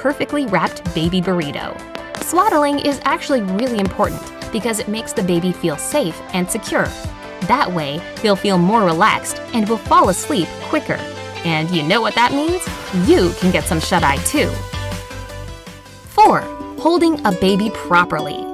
perfectly wrapped baby burrito. Swaddling is actually really important because it makes the baby feel safe and secure. That way, they'll feel more relaxed and will fall asleep quicker. And you know what that means? You can get some shut-eye too. 4. Holding a baby properly.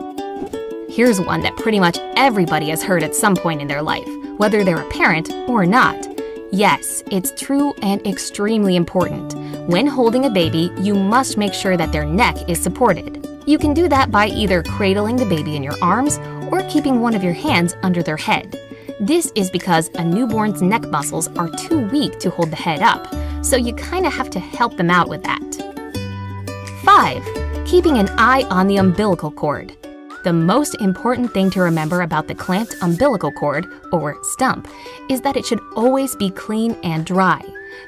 Here's one that pretty much everybody has heard at some point in their life, whether they're a parent or not. Yes, it's true and extremely important. When holding a baby, you must make sure that their neck is supported. You can do that by either cradling the baby in your arms or keeping one of your hands under their head. This is because a newborn's neck muscles are too weak to hold the head up, so you kinda have to help them out with that. 5. Keeping an eye on the umbilical cord. The most important thing to remember about the clamped umbilical cord, or stump, is that it should always be clean and dry.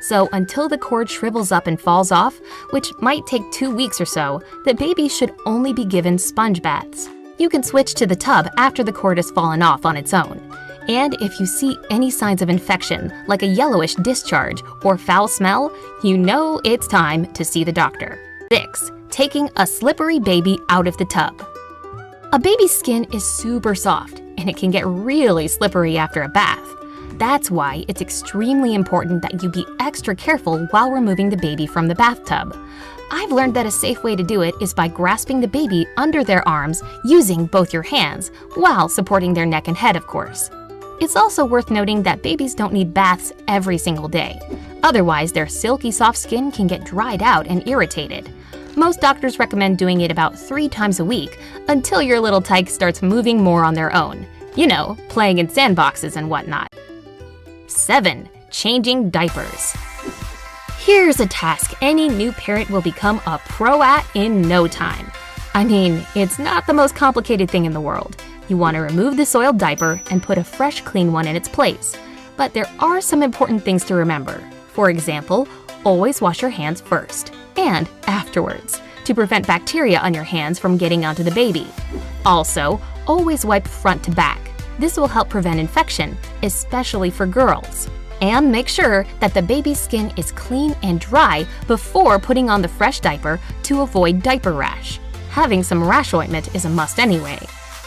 So until the cord shrivels up and falls off, which might take 2 weeks or so, the baby should only be given sponge baths. You can switch to the tub after the cord has fallen off on its own. And if you see any signs of infection, like a yellowish discharge or foul smell, you know it's time to see the doctor. 6. Taking a slippery baby out of the tub. A baby's skin is super soft, and it can get really slippery after a bath. That's why it's extremely important that you be extra careful while removing the baby from the bathtub. I've learned that a safe way to do it is by grasping the baby under their arms using both your hands, while supporting their neck and head, of course. It's also worth noting that babies don't need baths every single day. Otherwise, their silky soft skin can get dried out and irritated. Most doctors recommend doing it about 3 times a week until your little tyke starts moving more on their own. You know, playing in sandboxes and whatnot. 7. Changing diapers. Here's a task any new parent will become a pro at in no time. I mean, it's not the most complicated thing in the world. You want to remove the soiled diaper and put a fresh, clean one in its place. But there are some important things to remember. For example, always wash your hands first and afterwards to prevent bacteria on your hands from getting onto the baby. Also, always wipe front to back. This will help prevent infection, especially for girls. And make sure that the baby's skin is clean and dry before putting on the fresh diaper to avoid diaper rash. Having some rash ointment is a must anyway.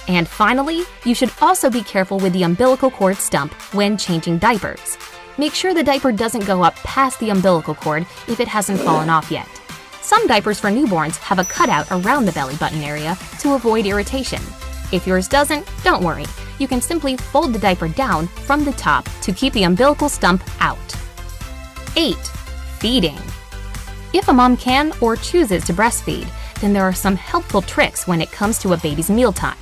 And finally, you should also be careful with the umbilical cord stump when changing diapers. Make sure the diaper doesn't go up past the umbilical cord if it hasn't fallen off yet. Some diapers for newborns have a cutout around the belly button area to avoid irritation. If yours doesn't, don't worry. You can simply fold the diaper down from the top to keep the umbilical stump out. 8. Feeding. If a mom can or chooses to breastfeed, then there are some helpful tricks when it comes to a baby's mealtime.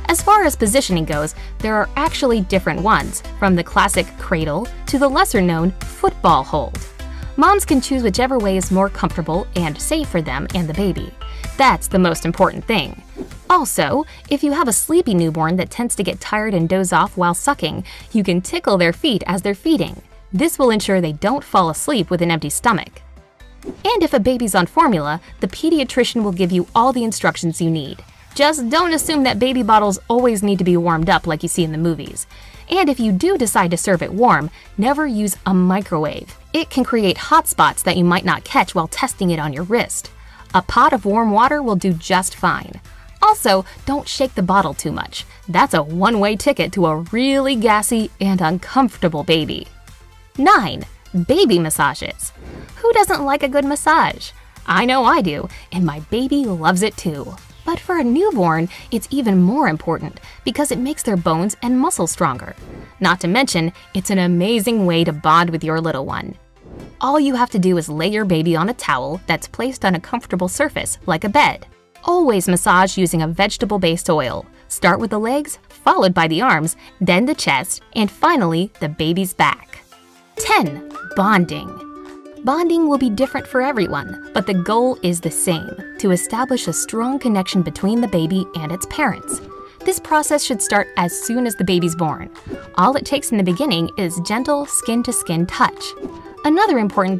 As far as positioning goes, there are actually different ones, from the classic cradle to the lesser-known football hold. Moms can choose whichever way is more comfortable and safe for them and the baby. That's the most important thing. Also, if you have a sleepy newborn that tends to get tired and doze off while sucking, you can tickle their feet as they're feeding. This will ensure they don't fall asleep with an empty stomach. And if a baby's on formula, the pediatrician will give you all the instructions you need. Just don't assume that baby bottles always need to be warmed up like you see in the movies. And if you do decide to serve it warm, never use a microwave. It can create hot spots that you might not catch while testing it on your wrist. A pot of warm water will do just fine. Also, don't shake the bottle too much. That's a one-way ticket to a really gassy and uncomfortable baby. 9. Baby massages. Who doesn't like a good massage? I know I do, and my baby loves it too. But for a newborn, it's even more important because it makes their bones and muscles stronger. Not to mention, it's an amazing way to bond with your little one. All you have to do is lay your baby on a towel that's placed on a comfortable surface, like a bed. Always massage using a vegetable-based oil. Start with the legs, followed by the arms, then the chest, and finally, the baby's back. 10. Bonding. Bonding will be different for everyone, but the goal is the same, to establish a strong connection between the baby and its parents. This process should start as soon as the baby's born. All it takes in the beginning is gentle skin-to-skin touch. Another important thing